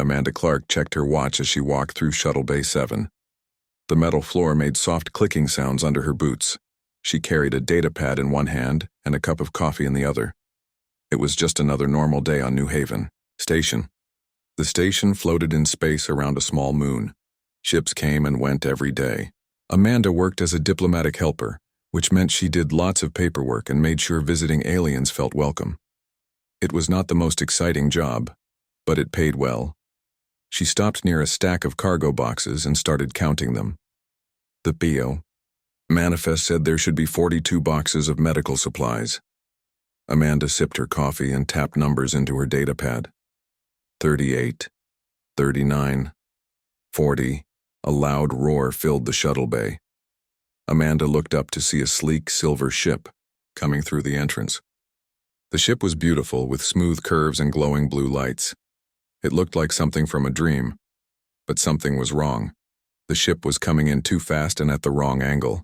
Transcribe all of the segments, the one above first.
Amanda Clark checked her watch as she walked through Shuttle Bay 7. The metal floor made soft clicking sounds under her boots. She carried a data pad in one hand and a cup of coffee in the other. It was just another normal day on New Haven Station. The station floated in space around a small moon. Ships came and went every day. Amanda worked as a diplomatic helper, which meant she did lots of paperwork and made sure visiting aliens felt welcome. It was not the most exciting job, but it paid well. She stopped near a stack of cargo boxes and started counting them. The PO manifest said there should be 42 boxes of medical supplies. Amanda sipped her coffee and tapped numbers into her data pad. 38, 39, 40. A loud roar filled the shuttle bay. Amanda looked up to see a sleek silver ship coming through the entrance. The ship was beautiful with smooth curves and glowing blue lights. It looked like something from a dream, but something was wrong. The ship was coming in too fast and at the wrong angle.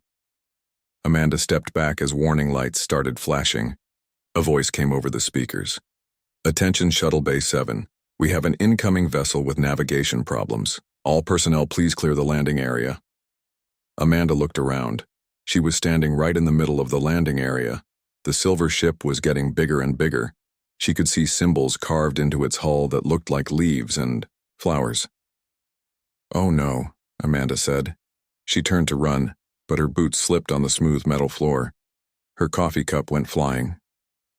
Amanda stepped back as warning lights started flashing. A voice came over the speakers. "Attention Shuttle Bay 7. We have an incoming vessel with navigation problems. All personnel please clear the landing area." Amanda looked around. She was standing right in the middle of the landing area. The silver ship was getting bigger and bigger. She could see symbols carved into its hull that looked like leaves and flowers. "Oh no," Amanda said. She turned to run, but her boots slipped on the smooth metal floor. Her coffee cup went flying.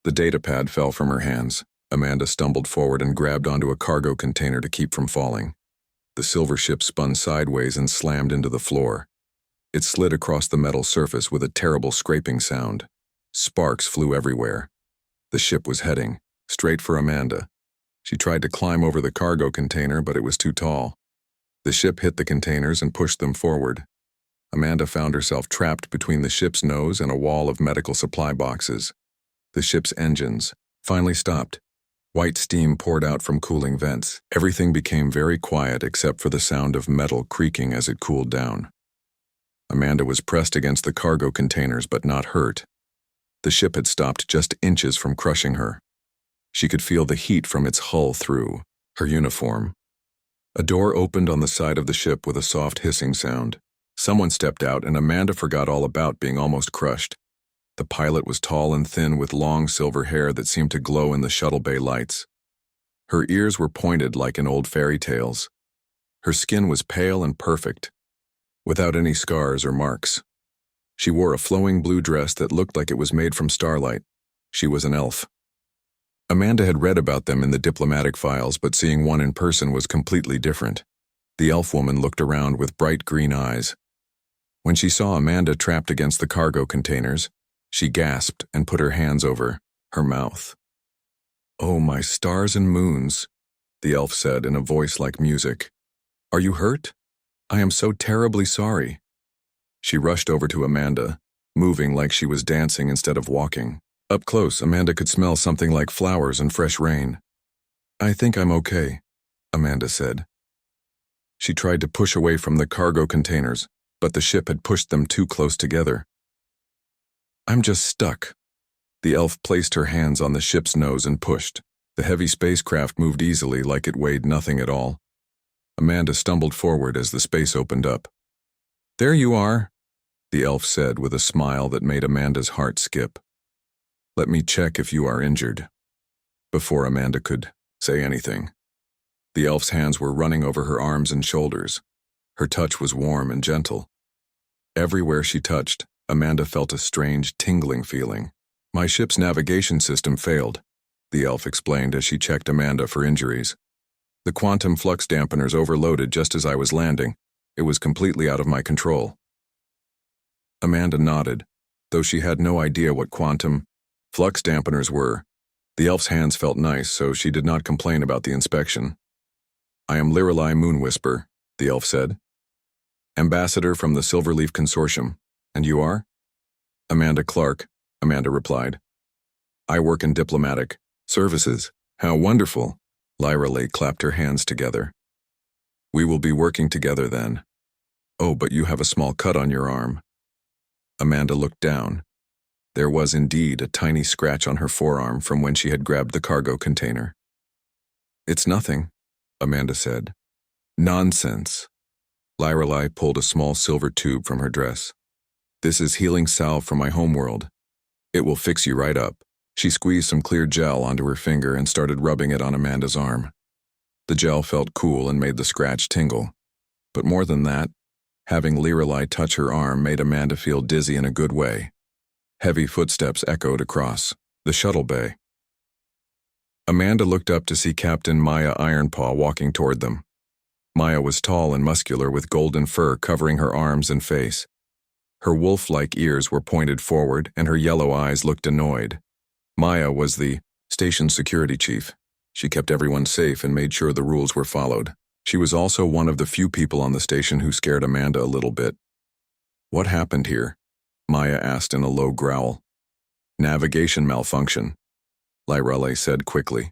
The data pad fell from her hands. Amanda stumbled forward and grabbed onto a cargo container to keep from falling. The silver ship spun sideways and slammed into the floor. It slid across the metal surface with a terrible scraping sound. Sparks flew everywhere. The ship was heading straight for Amanda. She tried to climb over the cargo container, but it was too tall. The ship hit the containers and pushed them forward. Amanda found herself trapped between the ship's nose and a wall of medical supply boxes. The ship's engines finally stopped. White steam poured out from cooling vents. Everything became very quiet except for the sound of metal creaking as it cooled down. Amanda was pressed against the cargo containers but not hurt. The ship had stopped just inches from crushing her. She could feel the heat from its hull through her uniform. A door opened on the side of the ship with a soft hissing sound. Someone stepped out and Amanda forgot all about being almost crushed. The pilot was tall and thin with long silver hair that seemed to glow in the shuttle bay lights. Her ears were pointed like in old fairy tales. Her skin was pale and perfect, without any scars or marks. She wore a flowing blue dress that looked like it was made from starlight. She was an elf. Amanda had read about them in the diplomatic files, but seeing one in person was completely different. The elf woman looked around with bright green eyes. When she saw Amanda trapped against the cargo containers, she gasped and put her hands over her mouth. "Oh, my stars and moons," the elf said in a voice like music. "Are you hurt? I am so terribly sorry." She rushed over to Amanda, moving like she was dancing instead of walking. Up close, Amanda could smell something like flowers and fresh rain. "I think I'm okay," Amanda said. She tried to push away from the cargo containers, but the ship had pushed them too close together. "I'm just stuck." The elf placed her hands on the ship's nose and pushed. The heavy spacecraft moved easily like it weighed nothing at all. Amanda stumbled forward as the space opened up. "There you are," the elf said with a smile that made Amanda's heart skip. "Let me check if you are injured." Before Amanda could say anything, the elf's hands were running over her arms and shoulders. Her touch was warm and gentle. Everywhere she touched, Amanda felt a strange, tingling feeling. "My ship's navigation system failed," the elf explained as she checked Amanda for injuries. "The quantum flux dampeners overloaded just as I was landing. It was completely out of my control." Amanda nodded, though she had no idea what quantum flux dampeners were. The elf's hands felt nice, so she did not complain about the inspection. "I am Lirelei Moonwhisper," the elf said. "Ambassador from the Silverleaf Consortium. And you are?" "Amanda Clark," Amanda replied. "I work in diplomatic services." "How wonderful." Lirelei clapped her hands together. "We will be working together then." "Oh, but you have a small cut on your arm." Amanda looked down. There was indeed a tiny scratch on her forearm from when she had grabbed the cargo container. "It's nothing," Amanda said. Nonsense. Lorelei pulled a small silver tube from her dress. This is healing salve from my homeworld. It will fix you right up. She squeezed some clear gel onto her finger and started rubbing it on Amanda's arm. The gel felt cool and made the scratch tingle. But more than that, having Lorelei touch her arm made Amanda feel dizzy in a good way. Heavy footsteps echoed across the shuttle bay. Amanda looked up to see Captain Maya Ironpaw walking toward them. Maya was tall and muscular with golden fur covering her arms and face. Her wolf-like ears were pointed forward and her yellow eyes looked annoyed. Maya was the station security chief. She kept everyone safe and made sure the rules were followed. She was also one of the few people on the station who scared Amanda a little bit. What happened here? Maya asked in a low growl. Navigation malfunction, Lorelei said quickly.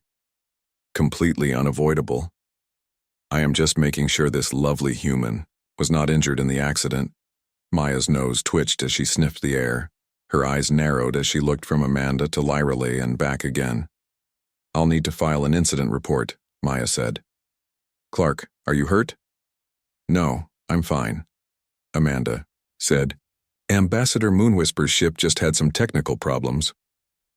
Completely unavoidable. I am just making sure this lovely human was not injured in the accident. Maya's nose twitched as she sniffed the air. Her eyes narrowed as she looked from Amanda to Lorelei and back again. I'll need to file an incident report, Maya said. Clark, are you hurt? No, I'm fine, Amanda said. Ambassador Moonwhisper's ship just had some technical problems.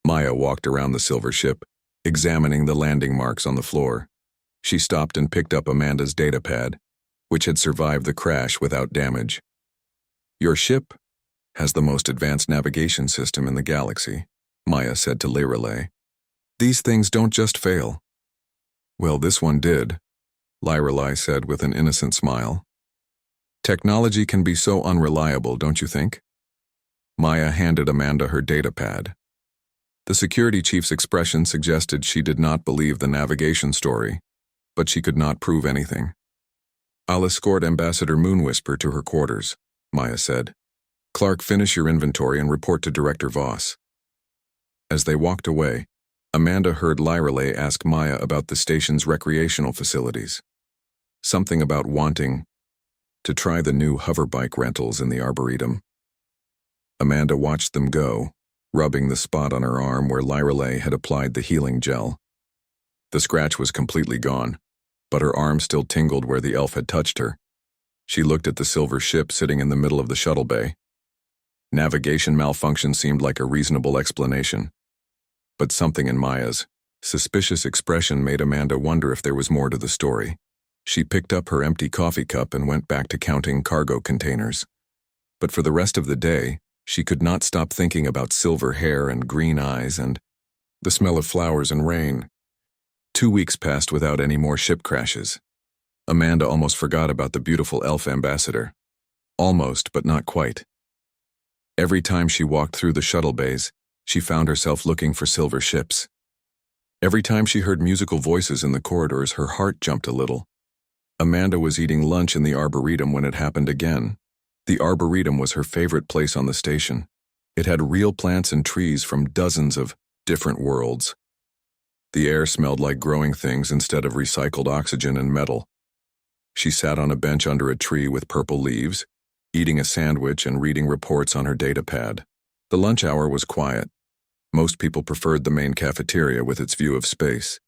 Maya walked around the silver ship, examining the landing marks on the floor. She stopped and picked up Amanda's datapad, which had survived the crash without damage. Your ship has the most advanced navigation system in the galaxy, Maya said to Lorelei. These things don't just fail. Well, this one did, Lorelei said with an innocent smile. Technology can be so unreliable, don't you think? Maya handed Amanda her datapad. The security chief's expression suggested she did not believe the navigation story, but she could not prove anything. I'll escort Ambassador Moonwhisper to her quarters, Maya said. Clark, finish your inventory and report to Director Voss. As they walked away, Amanda heard Lorelei ask Maya about the station's recreational facilities. Something about wanting to try the new hoverbike rentals in the Arboretum. Amanda watched them go, rubbing the spot on her arm where Lorelei had applied the healing gel. The scratch was completely gone, but her arm still tingled where the elf had touched her. She looked at the silver ship sitting in the middle of the shuttle bay. Navigation malfunction seemed like a reasonable explanation, but something in Maya's suspicious expression made Amanda wonder if there was more to the story. She picked up her empty coffee cup and went back to counting cargo containers. But for the rest of the day, she could not stop thinking about silver hair and green eyes and the smell of flowers and rain. 2 weeks passed without any more ship crashes. Amanda almost forgot about the beautiful elf ambassador. Almost, but not quite. Every time she walked through the shuttle bays, she found herself looking for silver ships. Every time she heard musical voices in the corridors, her heart jumped a little. Amanda was eating lunch in the Arboretum when it happened again. The Arboretum was her favorite place on the station. It had real plants and trees from dozens of different worlds. The air smelled like growing things instead of recycled oxygen and metal. She sat on a bench under a tree with purple leaves, eating a sandwich and reading reports on her datapad. The lunch hour was quiet. Most people preferred the main cafeteria with its view of space.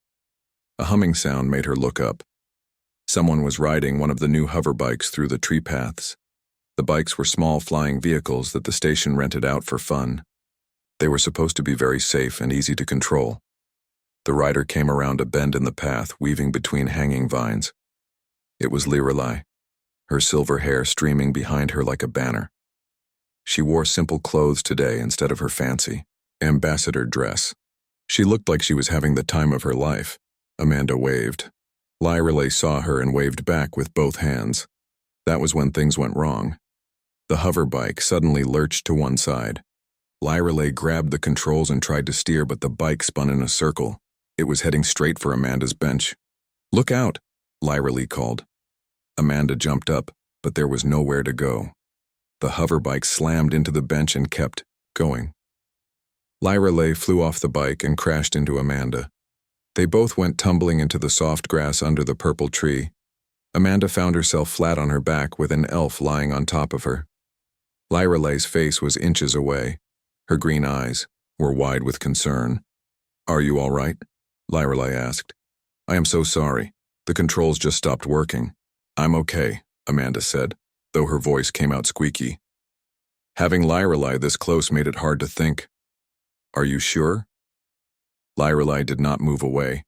A humming sound made her look up. Someone was riding one of the new hover bikes through the tree paths. The bikes were small flying vehicles that the station rented out for fun. They were supposed to be very safe and easy to control. The rider came around a bend in the path, weaving between hanging vines. It was Lorelei, her silver hair streaming behind her like a banner. She wore simple clothes today instead of her fancy ambassador dress. She looked like she was having the time of her life. Amanda waved. Lorelei saw her and waved back with both hands. That was when things went wrong. The hover bike suddenly lurched to one side. Lorelei grabbed the controls and tried to steer, but the bike spun in a circle. It was heading straight for Amanda's bench. Look out, Lorelei called. Amanda jumped up, but there was nowhere to go. The hover bike slammed into the bench and kept going. Lorelei flew off the bike and crashed into Amanda. They both went tumbling into the soft grass under the purple tree. Amanda found herself flat on her back with an elf lying on top of her. Lorelei's face was inches away. Her green eyes were wide with concern. Are you all right? Lorelei asked. I am so sorry. The controls just stopped working. I'm okay, Amanda said, though her voice came out squeaky. Having Lyrelei this close made it hard to think. Are you sure? Lyrelei did not move away.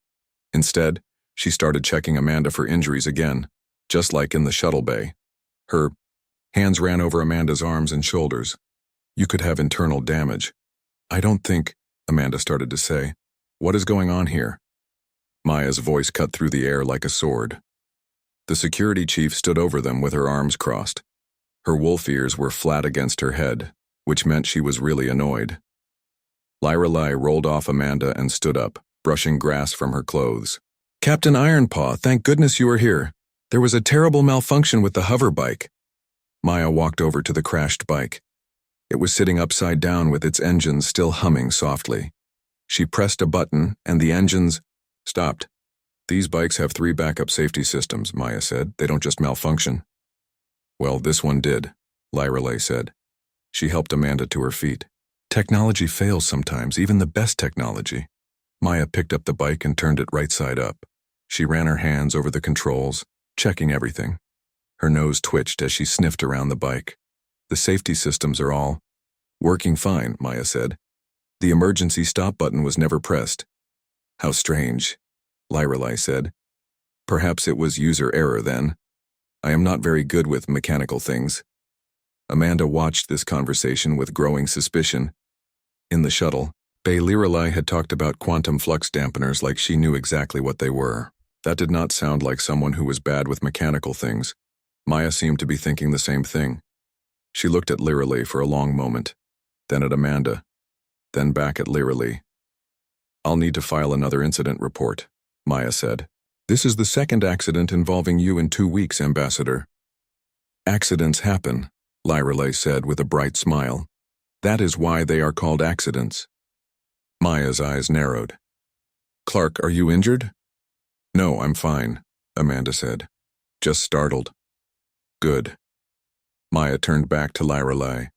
Instead, she started checking Amanda for injuries again, just like in the shuttle bay. Her hands ran over Amanda's arms and shoulders. You could have internal damage. I don't think, Amanda started to say. What is going on here? Maya's voice cut through the air like a sword. The security chief stood over them with her arms crossed. Her wolf ears were flat against her head, which meant she was really annoyed. Lyrelei rolled off Amanda and stood up, brushing grass from her clothes. Captain Ironpaw, thank goodness you are here. There was a terrible malfunction with the hover bike. Maya walked over to the crashed bike. It was sitting upside down with its engines still humming softly. She pressed a button and the engines stopped. These bikes have 3 backup safety systems, Maya said. They don't just malfunction. Well, this one did, Lyrelei said. She helped Amanda to her feet. Technology fails sometimes, even the best technology. Maya picked up the bike and turned it right side up. She ran her hands over the controls, checking everything. Her nose twitched as she sniffed around the bike. The safety systems are all working fine, Maya said. The emergency stop button was never pressed. How strange, Lyrelei said. Perhaps it was user error then. I am not very good with mechanical things. Amanda watched this conversation with growing suspicion. In the shuttle, Lyrelei had talked about quantum flux dampeners like she knew exactly what they were. That did not sound like someone who was bad with mechanical things. Maya seemed to be thinking the same thing. She looked at Lyrelei for a long moment, then at Amanda, then back at Lyrelei. I'll need to file another incident report, Maya said. This is the 2nd accident involving you in 2 weeks, Ambassador. Accidents happen, Lyrelei said with a bright smile. That is why they are called accidents. Maya's eyes narrowed. Clark, are you injured? No, I'm fine, Amanda said. Just startled. Good. Maya turned back to Lyrelei.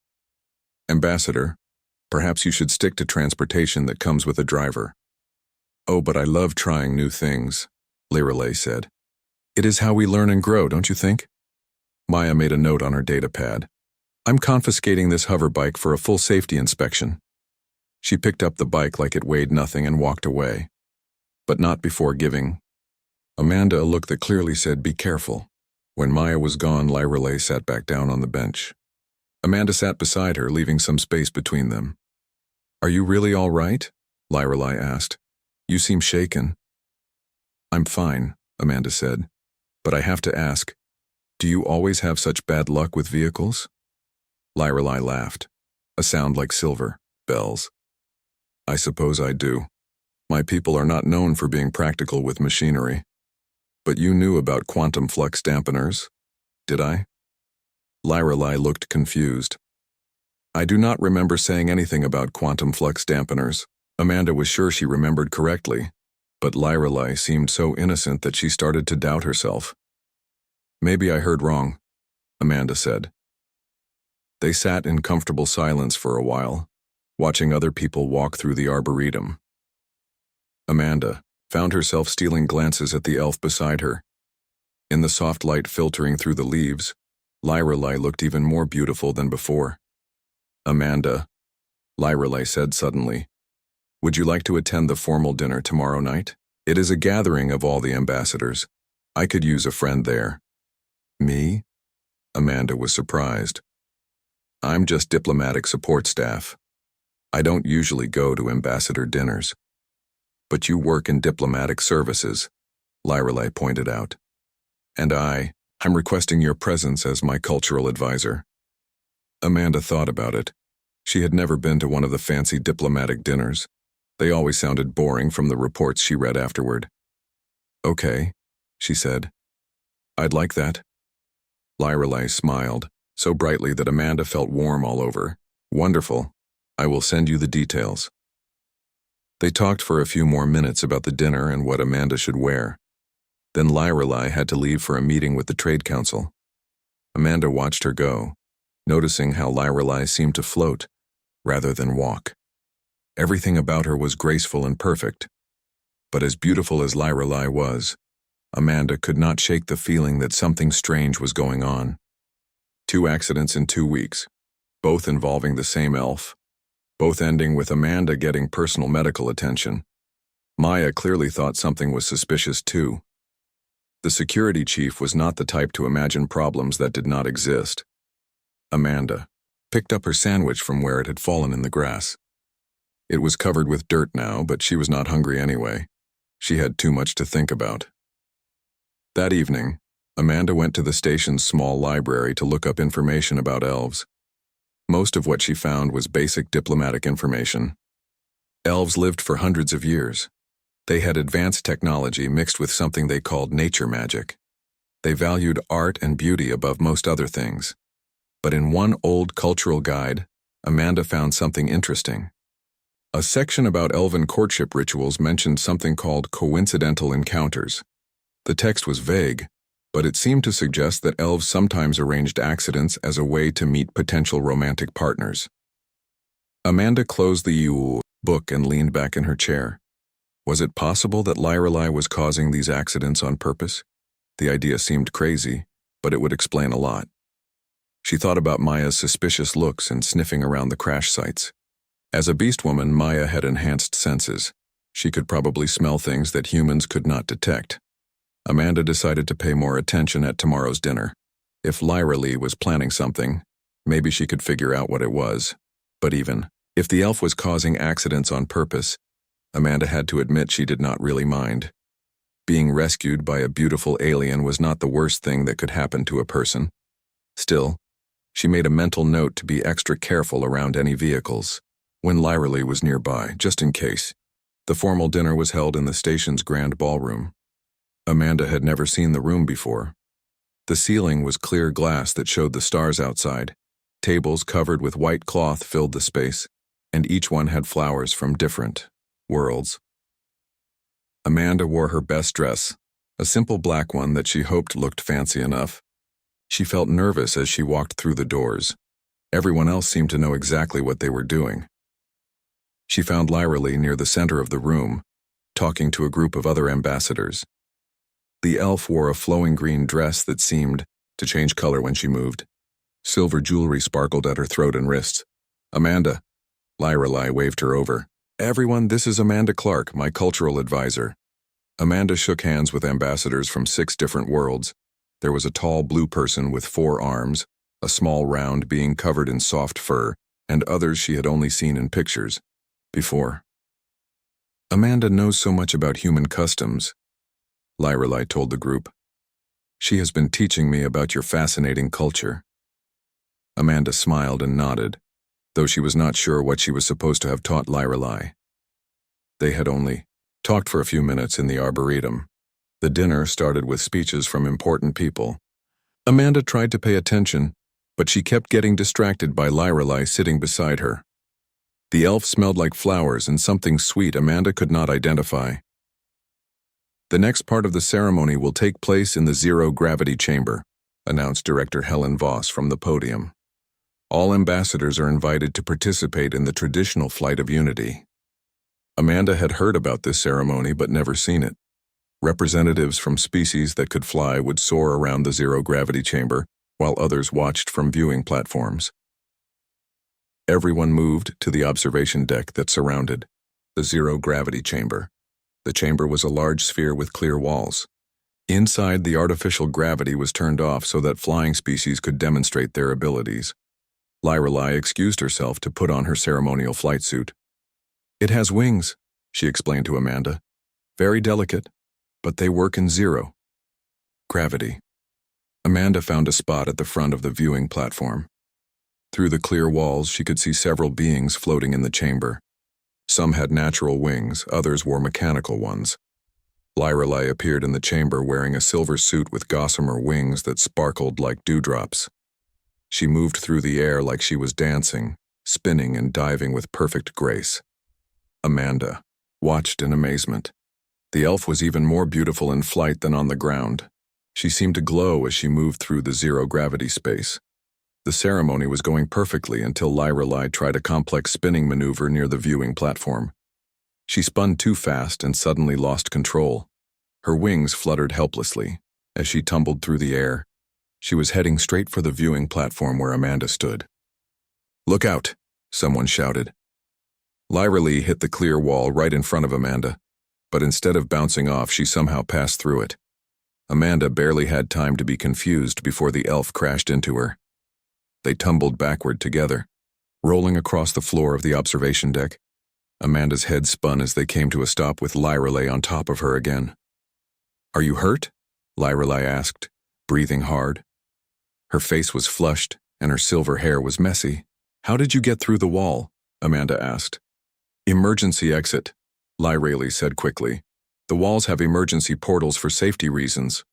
Ambassador, perhaps you should stick to transportation that comes with a driver. Oh, but I love trying new things, Lyrelei said. It is how we learn and grow, don't you think? Maya made a note on her datapad. I'm confiscating this hover bike for a full safety inspection. She picked up the bike like it weighed nothing and walked away. But not before giving Amanda a look that clearly said, be careful. When Maya was gone, Lyrelei sat back down on the bench. Amanda sat beside her, leaving some space between them. Are you really all right? Lyrelei asked. You seem shaken. I'm fine, Amanda said. But I have to ask, do you always have such bad luck with vehicles? Lyrelei laughed, a sound like silver bells. I suppose I do. My people are not known for being practical with machinery. But you knew about quantum flux dampeners, did I? Lyrelei looked confused. I do not remember saying anything about quantum flux dampeners. Amanda was sure she remembered correctly, but Lyrelei seemed so innocent that she started to doubt herself. Maybe I heard wrong, Amanda said. They sat in comfortable silence for a while, watching other people walk through the arboretum. Amanda found herself stealing glances at the elf beside her. In the soft light filtering through the leaves, Lyrelei looked even more beautiful than before. Amanda, Lyrelei said suddenly, would you like to attend the formal dinner tomorrow night? It is a gathering of all the ambassadors. I could use a friend there. Me? Amanda was surprised. I'm just diplomatic support staff. I don't usually go to ambassador dinners. But you work in diplomatic services, Lyrelei pointed out. And I'm requesting your presence as my cultural advisor. Amanda thought about it. She had never been to one of the fancy diplomatic dinners. They always sounded boring from the reports she read afterward. Okay, she said. I'd like that. Lyrelei smiled, so brightly that Amanda felt warm all over. Wonderful. I will send you the details. They talked for a few more minutes about the dinner and what Amanda should wear. Then Lyrelei had to leave for a meeting with the Trade Council. Amanda watched her go, noticing how Lyrelei seemed to float rather than walk. Everything about her was graceful and perfect. But as beautiful as Lyrelei was, Amanda could not shake the feeling that something strange was going on. 2 accidents in 2 weeks, both involving the same elf, both ending with Amanda getting personal medical attention. Maya clearly thought something was suspicious too. The security chief was not the type to imagine problems that did not exist. Amanda picked up her sandwich from where it had fallen in the grass. It was covered with dirt now, but she was not hungry anyway. She had too much to think about. That evening, Amanda went to the station's small library to look up information about elves. Most of what she found was basic diplomatic information. Elves lived for hundreds of years. They had advanced technology mixed with something they called nature magic. They valued art and beauty above most other things. But in one old cultural guide, Amanda found something interesting. A section about elven courtship rituals mentioned something called coincidental encounters. The text was vague, but it seemed to suggest that elves sometimes arranged accidents as a way to meet potential romantic partners. Amanda closed the book and leaned back in her chair. Was it possible that Lyrelai was causing these accidents on purpose? The idea seemed crazy, but it would explain a lot. She thought about Maya's suspicious looks and sniffing around the crash sites. As a Beastwoman, Maya had enhanced senses. She could probably smell things that humans could not detect. Amanda decided to pay more attention at tomorrow's dinner. If Lyrelai was planning something, maybe she could figure out what it was. But even if the elf was causing accidents on purpose, Amanda had to admit she did not really mind. Being rescued by a beautiful alien was not the worst thing that could happen to a person. Still, she made a mental note to be extra careful around any vehicles when Lyrelai was nearby, just in case. The formal dinner was held in the station's grand ballroom. Amanda had never seen the room before. The ceiling was clear glass that showed the stars outside. Tables covered with white cloth filled the space, and each one had flowers from different worlds. Amanda wore her best dress, a simple black one that she hoped looked fancy enough. She felt nervous as she walked through the doors. Everyone else seemed to know exactly what they were doing. She found Lyrelai near the center of the room, talking to a group of other ambassadors. The elf wore a flowing green dress that seemed to change color when she moved. Silver jewelry sparkled at her throat and wrists. Amanda. Lyrelai waved her over. Everyone, this is Amanda Clark, my cultural advisor. Amanda shook hands with ambassadors from 6 different worlds. There was a tall blue person with 4 arms, a small round being covered in soft fur, and others she had only seen in pictures before. Amanda knows so much about human customs, Lyrelai told the group. She has been teaching me about your fascinating culture. Amanda smiled and nodded, though she was not sure what she was supposed to have taught Lyrelai. They had only talked for a few minutes in the arboretum. The dinner started with speeches from important people. Amanda tried to pay attention, but she kept getting distracted by Lyrelai sitting beside her. The elf smelled like flowers and something sweet Amanda could not identify. The next part of the ceremony will take place in the zero-gravity chamber, announced Director Helen Voss from the podium. All ambassadors are invited to participate in the traditional Flight of Unity. Amanda had heard about this ceremony but never seen it. Representatives from species that could fly would soar around the zero-gravity chamber, while others watched from viewing platforms. Everyone moved to the observation deck that surrounded the zero-gravity chamber. The chamber was a large sphere with clear walls. Inside, the artificial gravity was turned off so that flying species could demonstrate their abilities. Lyrelai excused herself to put on her ceremonial flight suit. It has wings, she explained to Amanda. Very delicate, but they work in zero gravity. Amanda found a spot at the front of the viewing platform. Through the clear walls, she could see several beings floating in the chamber. Some had natural wings, others wore mechanical ones. Lyrelai appeared in the chamber wearing a silver suit with gossamer wings that sparkled like dewdrops. She moved through the air like she was dancing, spinning and diving with perfect grace. Amanda watched in amazement. The elf was even more beautiful in flight than on the ground. She seemed to glow as she moved through the zero-gravity space. The ceremony was going perfectly until Lyrelai tried a complex spinning maneuver near the viewing platform. She spun too fast and suddenly lost control. Her wings fluttered helplessly as she tumbled through the air. She was heading straight for the viewing platform where Amanda stood. "Look out!" someone shouted. Lyra Lee hit the clear wall right in front of Amanda, but instead of bouncing off, she somehow passed through it. Amanda barely had time to be confused before the elf crashed into her. They tumbled backward together, rolling across the floor of the observation deck. Amanda's head spun as they came to a stop with Lyra Lee on top of her again. "Are you hurt?" Lyra Lee asked, breathing hard. Her face was flushed, and her silver hair was messy. "How did you get through the wall?" Amanda asked. "Emergency exit," Lyra Lee said quickly. "The walls have emergency portals for safety reasons."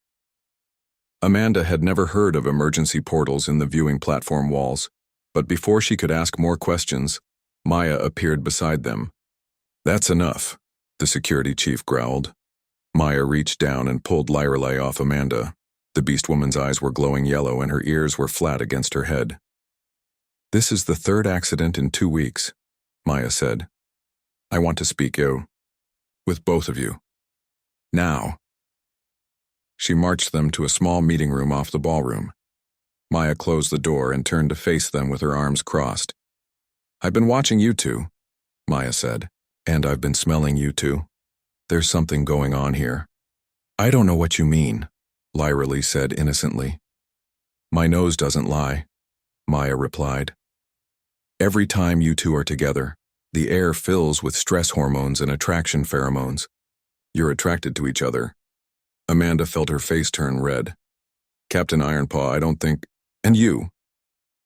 Amanda had never heard of emergency portals in the viewing platform walls, but before she could ask more questions, Maya appeared beside them. "That's enough," the security chief growled. Maya reached down and pulled Lyra Lee off Amanda. The Beastwoman's eyes were glowing yellow and her ears were flat against her head. "This is the third accident in 2 weeks," Maya said. "I want to speak with both of you. Now." She marched them to a small meeting room off the ballroom. Maya closed the door and turned to face them with her arms crossed. "I've been watching you two," Maya said. "And I've been smelling you two. There's something going on here." "I don't know what you mean," Lyra Lee said innocently. "My nose doesn't lie," Maya replied. "Every time you two are together, the air fills with stress hormones and attraction pheromones. You're attracted to each other." Amanda felt her face turn red. "Captain Ironpaw, I don't think— And you?"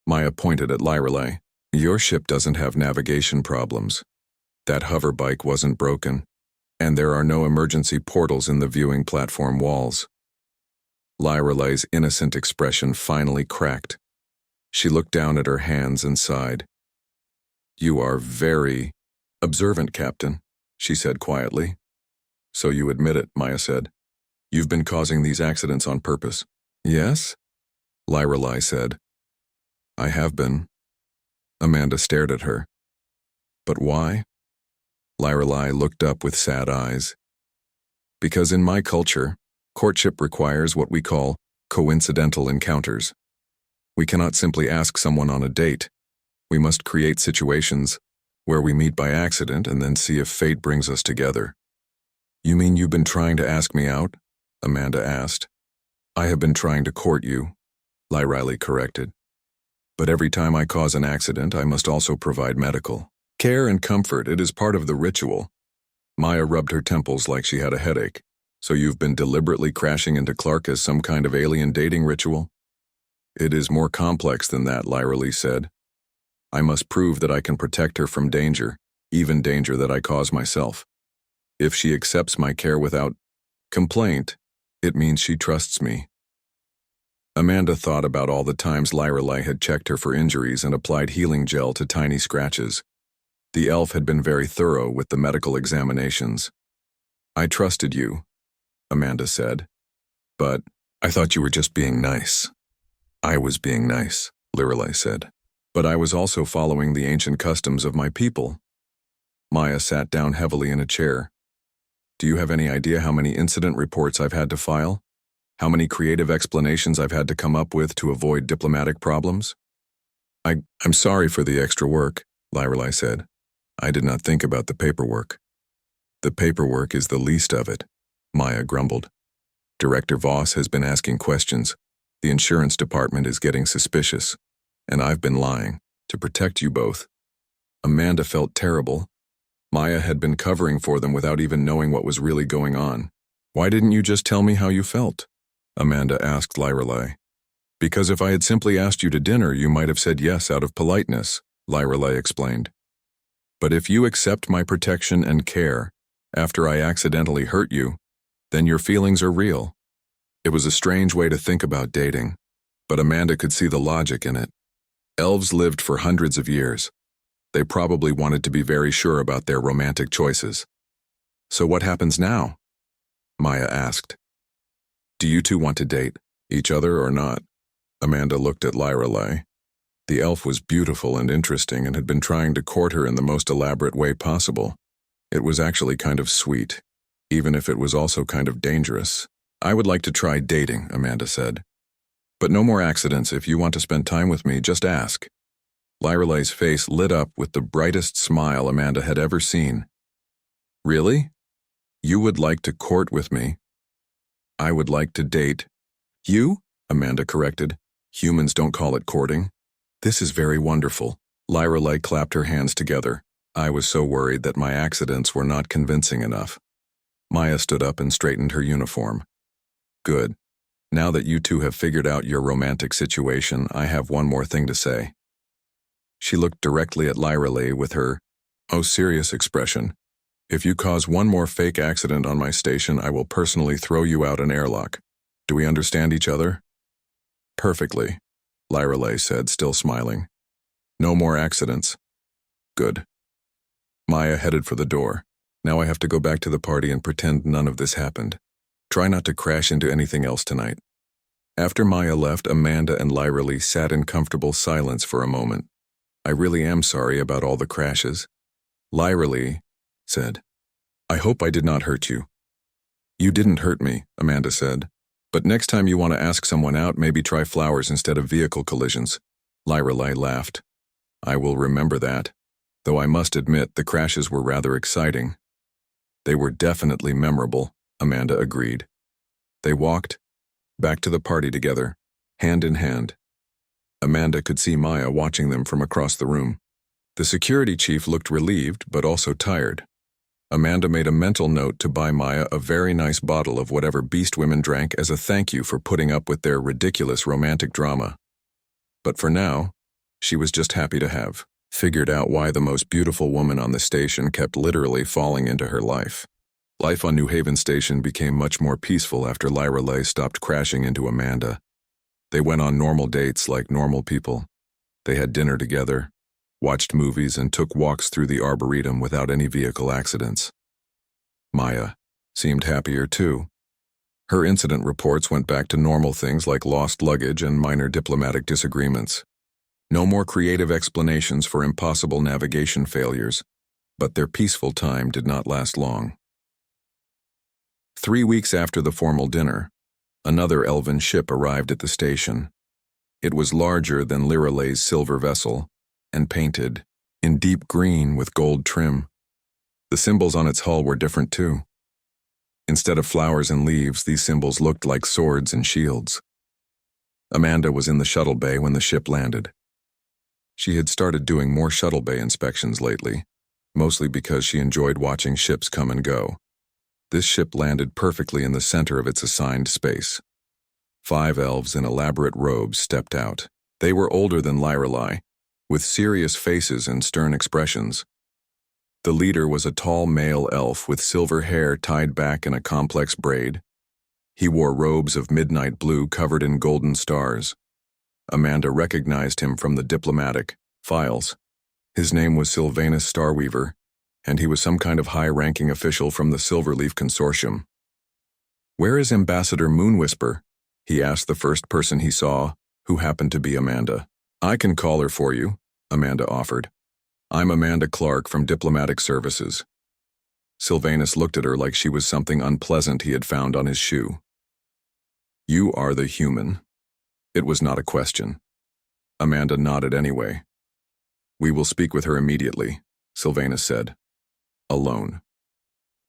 Maya pointed at Lyra Lee. "Your ship doesn't have navigation problems. That hover bike wasn't broken. And there are no emergency portals in the viewing platform walls." Lyra Lee's innocent expression finally cracked. She looked down at her hands and sighed. "You are very observant, Captain," she said quietly. "So you admit it," Maya said. "You've been causing these accidents on purpose." "Yes?" Lyra Lee said. "I have been." Amanda stared at her. "But why?" Lyra Lee looked up with sad eyes. "Because in my culture, courtship requires what we call coincidental encounters. We cannot simply ask someone on a date. We must create situations where we meet by accident and then see if fate brings us together." "You mean you've been trying to ask me out?" Amanda asked. "I have been trying to court you," Lyra Lee corrected. "But every time I cause an accident, I must also provide medical care and comfort. It is part of the ritual." Maya rubbed her temples like she had a headache. "So you've been deliberately crashing into Clark as some kind of alien dating ritual?" "It is more complex than that," Lyra Lee said. "I must prove that I can protect her from danger, even danger that I cause myself. If she accepts my care without complaint, it means she trusts me." Amanda thought about all the times Lyra Lee had checked her for injuries and applied healing gel to tiny scratches. The elf had been very thorough with the medical examinations. "I trusted you," Amanda said. "But I thought you were just being nice." "I was being nice," Lyra Lee said. "But I was also following the ancient customs of my people." Maya sat down heavily in a chair. "Do you have any idea how many incident reports I've had to file? How many creative explanations I've had to come up with to avoid diplomatic problems?" I'm sorry for the extra work," Lyra Lee said. "I did not think about the paperwork." "The paperwork is the least of it," Maya grumbled. "Director Voss has been asking questions. The insurance department is getting suspicious. And I've been lying, to protect you both." Amanda felt terrible. Maya had been covering for them without even knowing what was really going on. "Why didn't you just tell me how you felt?" Amanda asked Lyra Lee. "Because if I had simply asked you to dinner, you might have said yes out of politeness," Lyra Lee explained. "But if you accept my protection and care after I accidentally hurt you, then your feelings are real." It was a strange way to think about dating, but Amanda could see the logic in it. Elves lived for hundreds of years. They probably wanted to be very sure about their romantic choices. "So what happens now?" Maya asked. "Do you two want to date each other or not?" Amanda looked at Lyra Lee. The elf was beautiful and interesting and had been trying to court her in the most elaborate way possible. It was actually kind of sweet. even if it was also kind of dangerous. I would like to try dating, Amanda said. But no more accidents. If you want to spend time with me, just ask. Lyralay's face lit up with the brightest smile Amanda had ever seen. Really? You would like to court with me? I would like to date. You? Amanda corrected. Humans don't call it courting. This is very wonderful. Lyralay clapped her hands together. I was so worried that my accidents were not convincing enough. Maya stood up and straightened her uniform. Good. Now that you two have figured out your romantic situation, I have one more thing to say. She looked directly at Lyralay with her most serious expression. If you cause one more fake accident on my station, I will personally throw you out an airlock. Do we understand each other? Perfectly, Lyralay said, still smiling. No more accidents. Good. Maya headed for the door. Now I have to go back to the party and pretend none of this happened. Try not to crash into anything else tonight. After Maya left, Amanda and Lyralay sat in comfortable silence for a moment. I really am sorry about all the crashes. Lyralay said, I hope I did not hurt you. You didn't hurt me, Amanda said. But next time you want to ask someone out, maybe try flowers instead of vehicle collisions. Lyralay laughed. I will remember that, though I must admit the crashes were rather exciting. They were definitely memorable, Amanda agreed. They walked back to the party together, hand in hand. Amanda could see Maya watching them from across the room. The security chief looked relieved, but also tired. Amanda made a mental note to buy Maya a very nice bottle of whatever Beastwomen drank as a thank you for putting up with their ridiculous romantic drama. But for now, she was just happy to have figured out why the most beautiful woman on the station kept literally falling into her life. Life on New Haven Station became much more peaceful after Lyralay stopped crashing into Amanda. They went on normal dates like normal people. They had dinner together, watched movies, and took walks through the Arboretum without any vehicle accidents. Maya seemed happier too. Her incident reports went back to normal things like lost luggage and minor diplomatic disagreements. No more creative explanations for impossible navigation failures, but their peaceful time did not last long. 3 weeks after the formal dinner, another elven ship arrived at the station. It was larger than Lyralay's silver vessel and painted in deep green with gold trim. The symbols on its hull were different too. Instead of flowers and leaves, these symbols looked like swords and shields. Amanda was in the shuttle bay when the ship landed. She had started doing more shuttle bay inspections lately, mostly because she enjoyed watching ships come and go. This ship landed perfectly in the center of its assigned space. 5 elves in elaborate robes stepped out. They were older than Lyralay, with serious faces and stern expressions. The leader was a tall male elf with silver hair tied back in a complex braid. He wore robes of midnight blue covered in golden stars. Amanda recognized him from the diplomatic files. His name was Sylvanus Starweaver, and he was some kind of high-ranking official from the Silverleaf Consortium. Where is Ambassador Moonwhisper? He asked the first person he saw, who happened to be Amanda. I can call her for you, Amanda offered. I'm Amanda Clark from Diplomatic Services. Sylvanus looked at her like she was something unpleasant he had found on his shoe. You are the human. It was not a question. Amanda nodded anyway. We will speak with her immediately, Sylvanus said. Alone.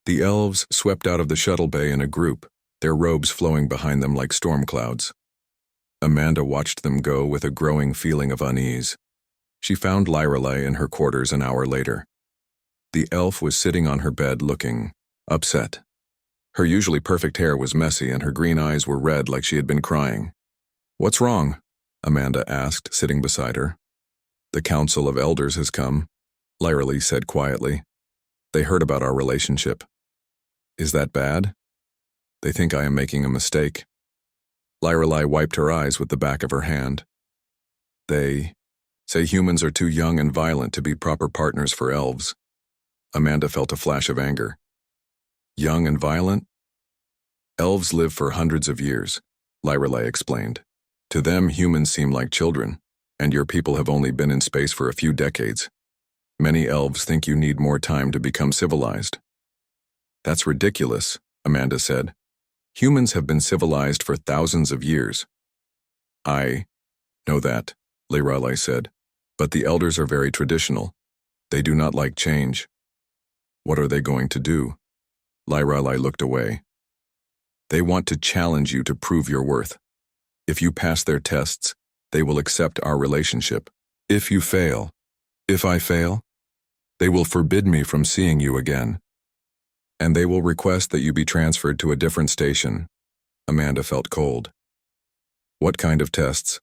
The elves swept out of the shuttle bay in a group, their robes flowing behind them like storm clouds. Amanda watched them go with a growing feeling of unease. She found Lyralay in her quarters an hour later. The elf was sitting on her bed looking upset. Her usually perfect hair was messy and her green eyes were red like she had been crying. What's wrong? Amanda asked, sitting beside her. The Council of Elders has come, Lyralay said quietly. They heard about our relationship. Is that bad? They think I am making a mistake. Lyralay wiped her eyes with the back of her hand. They say humans are too young and violent to be proper partners for elves. Amanda felt a flash of anger. Young and violent? Elves live for hundreds of years, Lyralay explained. To them, humans seem like children, and your people have only been in space for a few decades. Many elves think you need more time to become civilized. That's ridiculous, Amanda said. Humans have been civilized for thousands of years. I know that, Lorelei said, but the elders are very traditional. They do not like change. What are they going to do? Lorelei looked away. They want to challenge you to prove your worth. If you pass their tests, they will accept our relationship. If you fail, if I fail, they will forbid me from seeing you again. And they will request that you be transferred to a different station. Amanda felt cold. What kind of tests?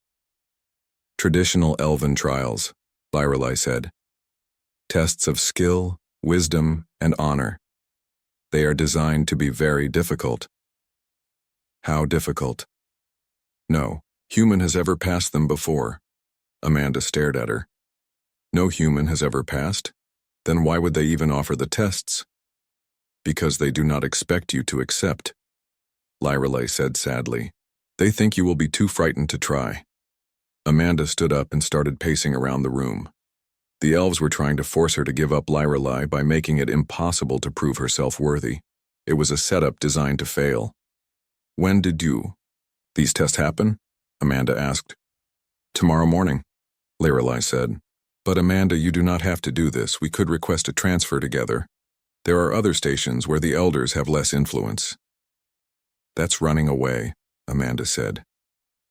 Traditional elven trials, Lorelei said. Tests of skill, wisdom, and honor. They are designed to be very difficult. How difficult? No human has ever passed them before. Amanda stared at her. No human has ever passed? Then why would they even offer the tests? Because they do not expect you to accept, Lorelei said sadly. They think you will be too frightened to try. Amanda stood up and started pacing around the room. The elves were trying to force her to give up Lorelei by making it impossible to prove herself worthy. It was a setup designed to fail. When did these tests happen? Amanda asked. Tomorrow morning, Lorelei said. But Amanda, you do not have to do this. We could request a transfer together. There are other stations where the elders have less influence. That's running away, Amanda said.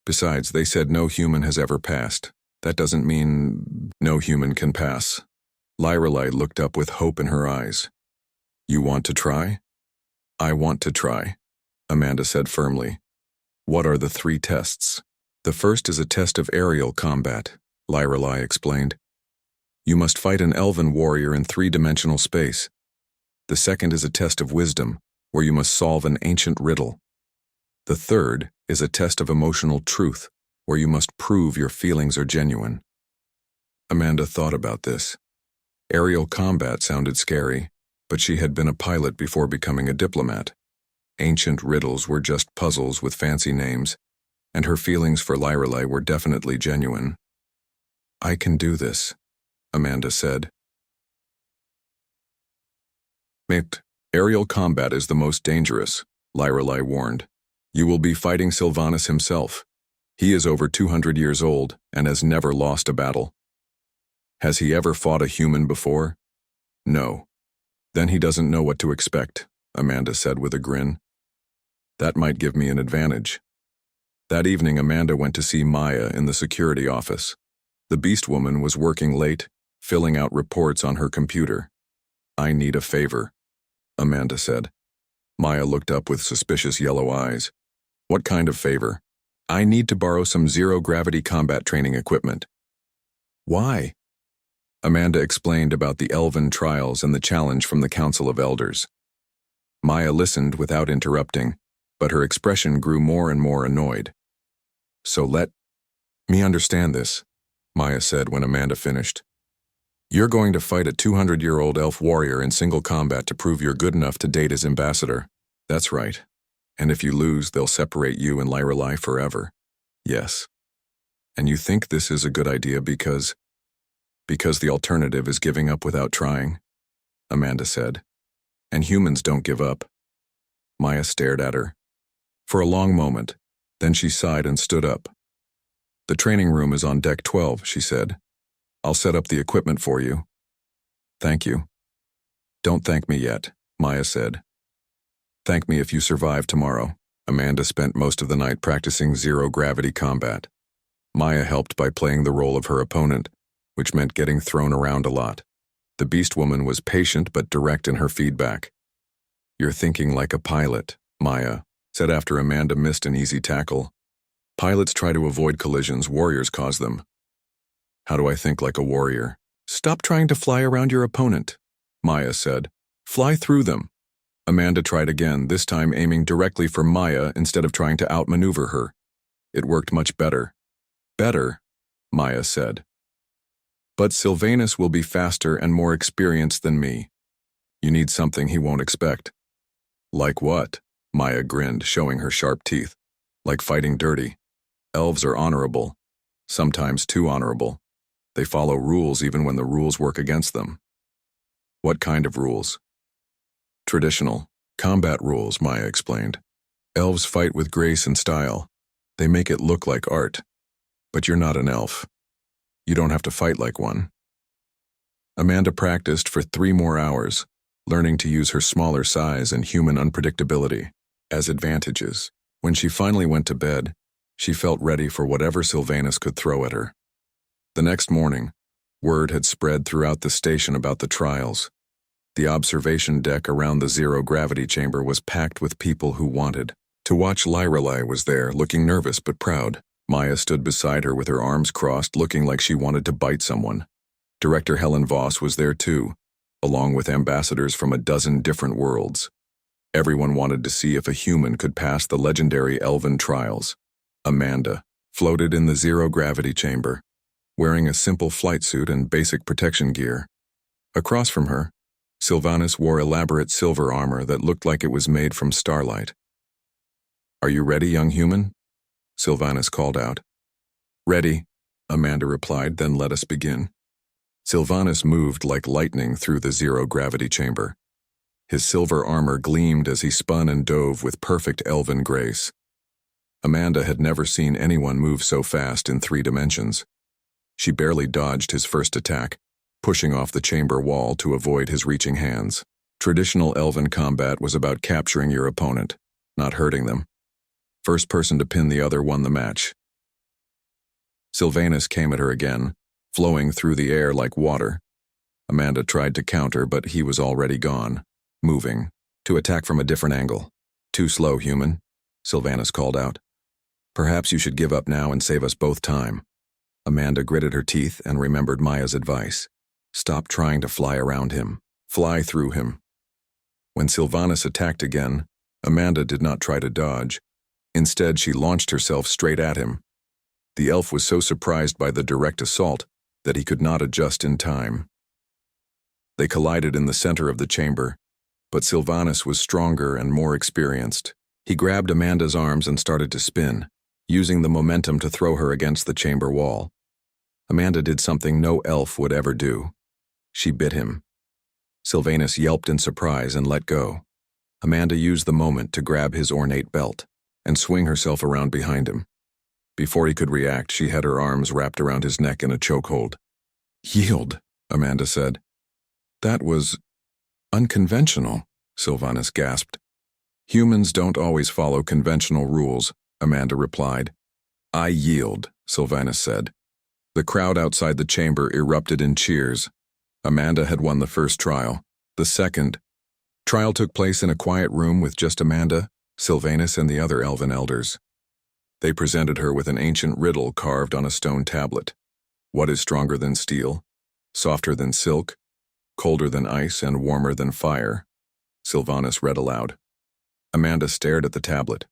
Besides, they said no human has ever passed. That doesn't mean no human can pass. Lorelei looked up with hope in her eyes. You want to try? I want to try, Amanda said firmly. What are the 3 tests? The first is a test of aerial combat, Lorelei explained. You must fight an elven warrior in 3-dimensional space. The second is a test of wisdom, where you must solve an ancient riddle. The third is a test of emotional truth, where you must prove your feelings are genuine. Amanda thought about this. Aerial combat sounded scary, but she had been a pilot before becoming a diplomat. Ancient riddles were just puzzles with fancy names, and her feelings for Lorelei were definitely genuine. I can do this, Amanda said. Mate, aerial combat is the most dangerous, Lorelei warned. You will be fighting Sylvanus himself. He is over 200 years old and has never lost a battle. Has he ever fought a human before? No. Then he doesn't know what to expect, Amanda said with a grin. That might give me an advantage. That evening, Amanda went to see Maya in the security office. The Beastwoman was working late, filling out reports on her computer. I need a favor, Amanda said. Maya looked up with suspicious yellow eyes. What kind of favor? I need to borrow some zero-gravity combat training equipment. Why? Amanda explained about the elven trials and the challenge from the Council of Elders. Maya listened without interrupting, but her expression grew more and more annoyed. So let me understand this, Maya said when Amanda finished. You're going to fight a 200-year-old elf warrior in single combat to prove you're good enough to date his ambassador. That's right. And if you lose, they'll separate you and Lorelei forever. Yes. And you think this is a good idea because the alternative is giving up without trying, Amanda said. And humans don't give up. Maya stared at her. For a long moment, then she sighed and stood up. The training room is on deck 12, she said. I'll set up the equipment for you. Thank you. Don't thank me yet, Maya said. Thank me if you survive tomorrow. Amanda spent most of the night practicing zero-gravity combat. Maya helped by playing the role of her opponent, which meant getting thrown around a lot. The Beastwoman was patient but direct in her feedback. You're thinking like a pilot, Maya said after Amanda missed an easy tackle. Pilots try to avoid collisions, warriors cause them. How do I think like a warrior? Stop trying to fly around your opponent, Maya said. Fly through them. Amanda tried again, this time aiming directly for Maya instead of trying to outmaneuver her. It worked much better. Better, Maya said. But Sylvanus will be faster and more experienced than me. You need something he won't expect. Like what? Maya grinned, showing her sharp teeth. Like fighting dirty. Elves are honorable. Sometimes too honorable. They follow rules even when the rules work against them. What kind of rules? Traditional, Combat rules, Maya explained. Elves fight with grace and style. They make it look like art. But you're not an elf. You don't have to fight like one. Amanda practiced for 3 more hours, learning to use her smaller size and human unpredictability as advantages. When she finally went to bed, she felt ready for whatever Sylvanus could throw at her. The next morning, word had spread throughout the station about the trials. The observation deck around the zero-gravity chamber was packed with people who wanted to watch. Lyrelei was there, looking nervous but proud. Maya stood beside her with her arms crossed, looking like she wanted to bite someone. Director Helen Voss was there too, along with ambassadors from a dozen different worlds. Everyone wanted to see if a human could pass the legendary elven trials. Amanda floated in the zero-gravity chamber, wearing a simple flight suit and basic protection gear. Across from her, Sylvanus wore elaborate silver armor that looked like it was made from starlight. "Are you ready, young human?" Sylvanus called out. "Ready," Amanda replied, "then let us begin." Sylvanus moved like lightning through the zero-gravity chamber. His silver armor gleamed as he spun and dove with perfect elven grace. Amanda had never seen anyone move so fast in 3 dimensions. She barely dodged his first attack, pushing off the chamber wall to avoid his reaching hands. Traditional elven combat was about capturing your opponent, not hurting them. First person to pin the other won the match. Sylvanus came at her again, flowing through the air like water. Amanda tried to counter, but he was already gone, moving to attack from a different angle. "Too slow, human," Sylvanus called out. "Perhaps you should give up now and save us both time." Amanda gritted her teeth and remembered Maya's advice. Stop trying to fly around him. Fly through him. When Sylvanus attacked again, Amanda did not try to dodge. Instead, she launched herself straight at him. The elf was so surprised by the direct assault that he could not adjust in time. They collided in the center of the chamber, but Sylvanus was stronger and more experienced. He grabbed Amanda's arms and started to spin, using the momentum to throw her against the chamber wall. Amanda did something no elf would ever do. She bit him. Sylvanus yelped in surprise and let go. Amanda used the moment to grab his ornate belt and swing herself around behind him. Before he could react, she had her arms wrapped around his neck in a chokehold. "Yield," Amanda said. "That was unconventional," Sylvanus gasped. "Humans don't always follow conventional rules," Amanda replied. "I yield," Sylvanus said. The crowd outside the chamber erupted in cheers. Amanda had won the first trial. The second trial took place in a quiet room with just Amanda, Sylvanus, and the other elven elders. They presented her with an ancient riddle carved on a stone tablet. What is stronger than steel, softer than silk, colder than ice, and warmer than fire? Sylvanus read aloud. Amanda stared at the tablet.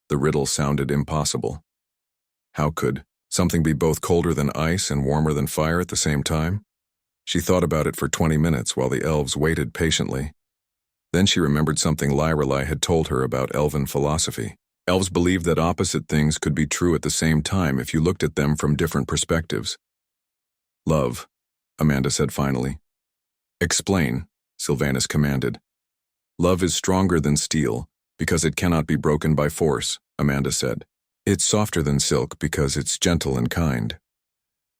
The riddle sounded impossible. How could something be both colder than ice and warmer than fire at the same time? She thought about it for 20 minutes while the elves waited patiently. Then she remembered something Lyrelei had told her about elven philosophy. Elves believed that opposite things could be true at the same time if you looked at them from different perspectives. "Love," Amanda said finally. "Explain," Sylvanus commanded. "Love is stronger than steel because it cannot be broken by force," Amanda said. "It's softer than silk because it's gentle and kind.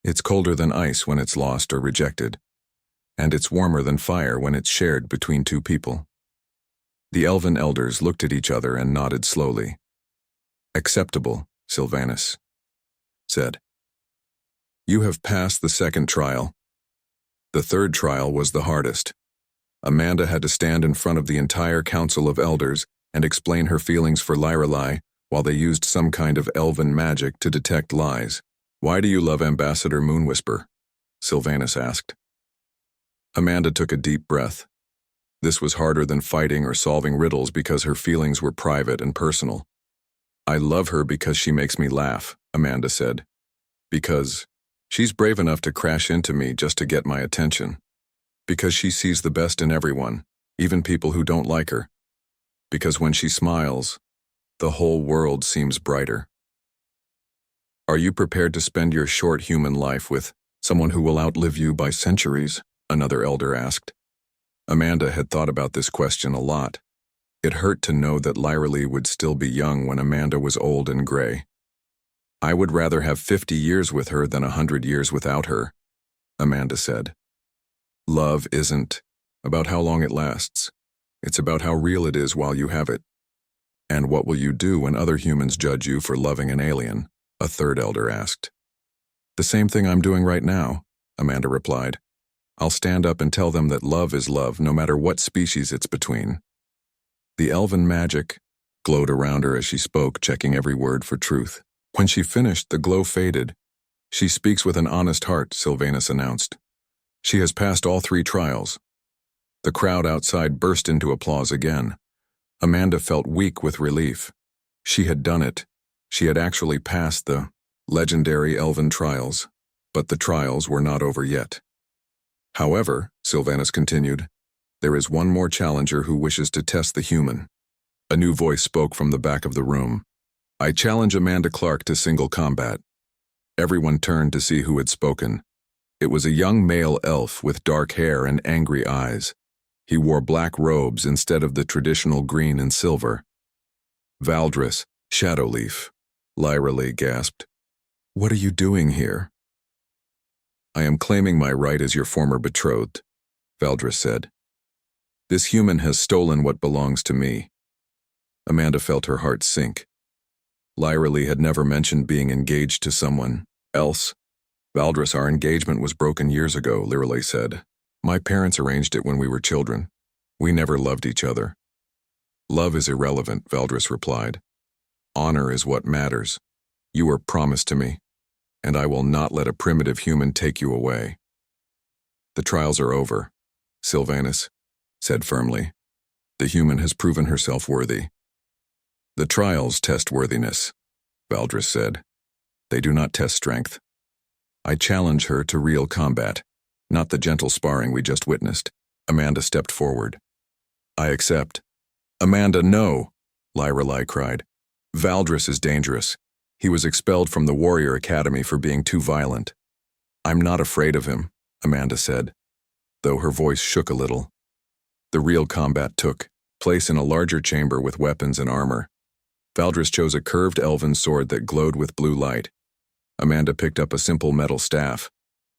It's colder than ice when it's lost or rejected. And it's warmer than fire when it's shared between 2 people." The elven elders looked at each other and nodded slowly. "Acceptable," Sylvanus said. "You have passed the second trial." The third trial was the hardest. Amanda had to stand in front of the entire council of elders and explain her feelings for Lyrelei while they used some kind of elven magic to detect lies. "Why do you love Ambassador Moonwhisper?" Sylvanus asked. Amanda took a deep breath. This was harder than fighting or solving riddles because her feelings were private and personal. "I love her because she makes me laugh," Amanda said. "Because she's brave enough to crash into me just to get my attention. Because she sees the best in everyone, even people who don't like her. Because when she smiles, the whole world seems brighter." "Are you prepared to spend your short human life with someone who will outlive you by centuries?" another elder asked. Amanda had thought about this question a lot. It hurt to know that Lyra Lee would still be young when Amanda was old and gray. "I would rather have 50 years with her than 100 years without her," Amanda said. "Love isn't about how long it lasts. It's about how real it is while you have it. And what will you do when other humans judge you for loving an alien?" a third elder asked. "The same thing I'm doing right now," Amanda replied. "I'll stand up and tell them that love is love no matter what species it's between." The elven magic glowed around her as she spoke, checking every word for truth. When she finished, the glow faded. "She speaks with an honest heart," Sylvanus announced. "She has passed all 3 trials." The crowd outside burst into applause again. Amanda felt weak with relief. She had done it. She had actually passed the legendary elven trials, but the trials were not over yet. "However," Sylvanus continued, "there is one more challenger who wishes to test the human." A new voice spoke from the back of the room. "I challenge Amanda Clark to single combat." Everyone turned to see who had spoken. It was a young male elf with dark hair and angry eyes. He wore black robes instead of the traditional green and silver. "Valdris, Shadowleaf," Lyra Lee gasped. "What are you doing here?" "I am claiming my right as your former betrothed," Valdris said. "This human has stolen what belongs to me." Amanda felt her heart sink. Lyra Lee had never mentioned being engaged to someone else. "Valdris, our engagement was broken years ago," Lyra Lee said. "My parents arranged it when we were children. We never loved each other." "Love is irrelevant," Valdris replied. "Honor is what matters. You were promised to me, and I will not let a primitive human take you away." "The trials are over," Sylvanus said firmly. "The human has proven herself worthy." "The trials test worthiness," Valdris said. "They do not test strength. I challenge her to real combat, not the gentle sparring we just witnessed." Amanda stepped forward. "I accept." "Amanda, no!" Lyra Lee cried. "Valdris is dangerous. He was expelled from the Warrior Academy for being too violent." "I'm not afraid of him," Amanda said, though her voice shook a little. The real combat took place in a larger chamber with weapons and armor. Valdris chose a curved elven sword that glowed with blue light. Amanda picked up a simple metal staff,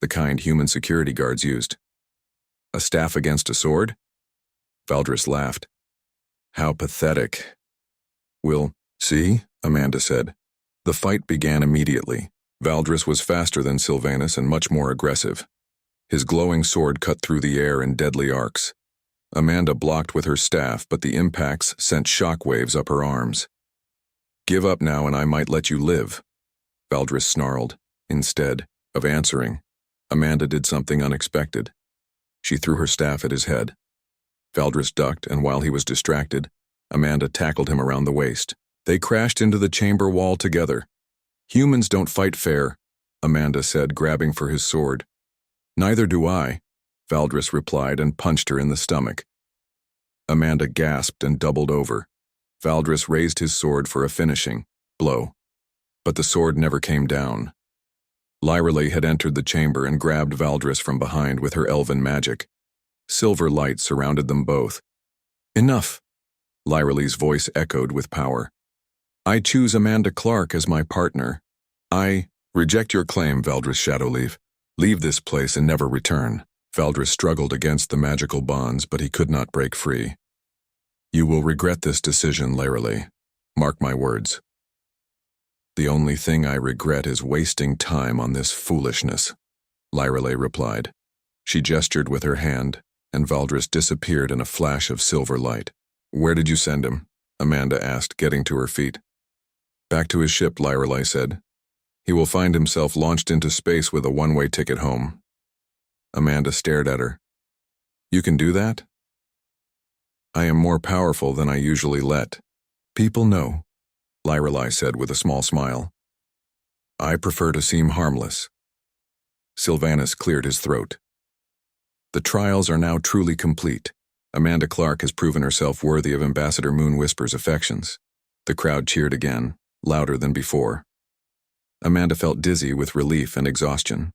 the kind human security guards used. "A staff against a sword?" Valdris laughed. "How pathetic." "We'll see," Amanda said. The fight began immediately. Valdris was faster than Sylvanus and much more aggressive. His glowing sword cut through the air in deadly arcs. Amanda blocked with her staff, but the impacts sent shockwaves up her arms. "Give up now and I might let you live," Valdris snarled. Instead of answering, Amanda did something unexpected. She threw her staff at his head. Valdris ducked, and while he was distracted, Amanda tackled him around the waist. They crashed into the chamber wall together. "Humans don't fight fair," Amanda said, grabbing for his sword. "Neither do I," Valdris replied and punched her in the stomach. Amanda gasped and doubled over. Valdris raised his sword for a finishing blow, but the sword never came down. Lyra Lee had entered the chamber and grabbed Valdris from behind with her elven magic. Silver light surrounded them both. "Enough!" Lyra Lee's voice echoed with power. "I choose Amanda Clark as my partner." "I reject your claim, Valdris Shadowleaf. Leave this place and never return." Valdris struggled against the magical bonds, but he could not break free. "You will regret this decision, Lyra Lee. Mark my words." "The only thing I regret is wasting time on this foolishness," Lyra Lee replied. She gestured with her hand, and Valdris disappeared in a flash of silver light. "Where did you send him?" Amanda asked, getting to her feet. "Back to his ship," Lyra Lee said. "He will find himself launched into space with a one-way ticket home." Amanda stared at her. "You can do that?" "I am more powerful than I usually let people know," Lyra Lee said with a small smile. "I prefer to seem harmless." Sylvanus cleared his throat. "The trials are now truly complete. Amanda Clark has proven herself worthy of Ambassador Moonwhisper's affections." The crowd cheered again, louder than before. Amanda felt dizzy with relief and exhaustion.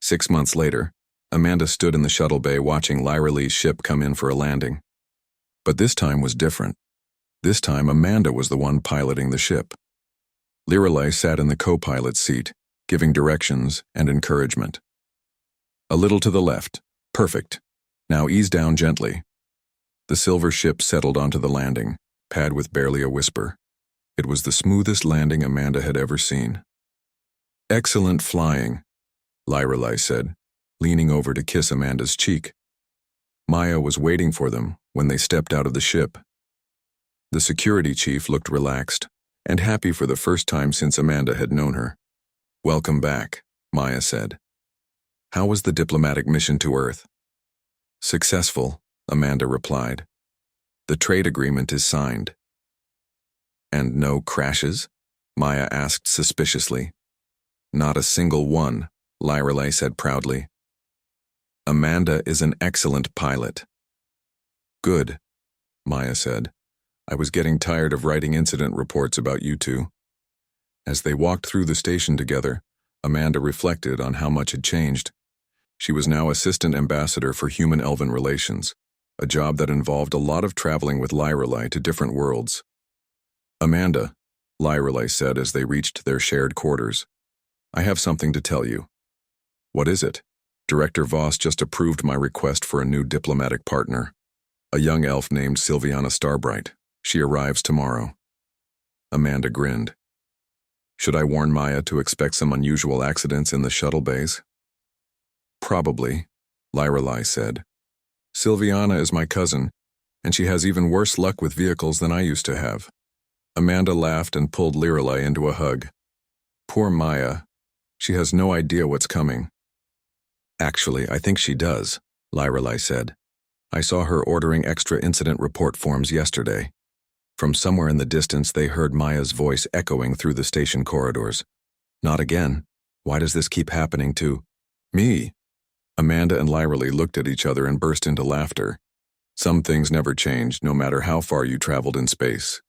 6 months later, Amanda stood in the shuttle bay watching Lyra Lee's ship come in for a landing. But this time was different. This time Amanda was the one piloting the ship. Lirelei sat in the co-pilot seat, giving directions and encouragement. A little to the left. Perfect. Now ease down gently. The silver ship settled onto the landing pad with barely a whisper. It was the smoothest landing Amanda had ever seen. Excellent flying, Lirelei said, leaning over to kiss Amanda's cheek. Maya was waiting for them when they stepped out of the ship. The security chief looked relaxed and happy for the first time since Amanda had known her. Welcome back, Maya said. How was the diplomatic mission to Earth? Successful, Amanda replied. The trade agreement is signed. And no crashes? Maya asked suspiciously. Not a single one, Lirelei said proudly. Amanda is an excellent pilot. Good, Maya said. I was getting tired of writing incident reports about you two. As they walked through the station together, Amanda reflected on how much had changed. She was now Assistant Ambassador for Human-Elven Relations, a job that involved a lot of traveling with Lirelei to different worlds. Amanda, Lirelei said as they reached their shared quarters, I have something to tell you. What is it? Director Voss just approved my request for a new diplomatic partner, a young elf named Sylviana Starbright. She arrives tomorrow. Amanda grinned. Should I warn Maya to expect some unusual accidents in the shuttle bays? Probably, Lirelei said. Sylviana is my cousin, and she has even worse luck with vehicles than I used to have. Amanda laughed and pulled Lirelei into a hug. Poor Maya. She has no idea what's coming. Actually, I think she does, Lirelei said. I saw her ordering extra incident report forms yesterday. From somewhere in the distance, they heard Maya's voice echoing through the station corridors. Not again. Why does this keep happening to me? Amanda and Lirelei looked at each other and burst into laughter. Some things never change, no matter how far you traveled in space.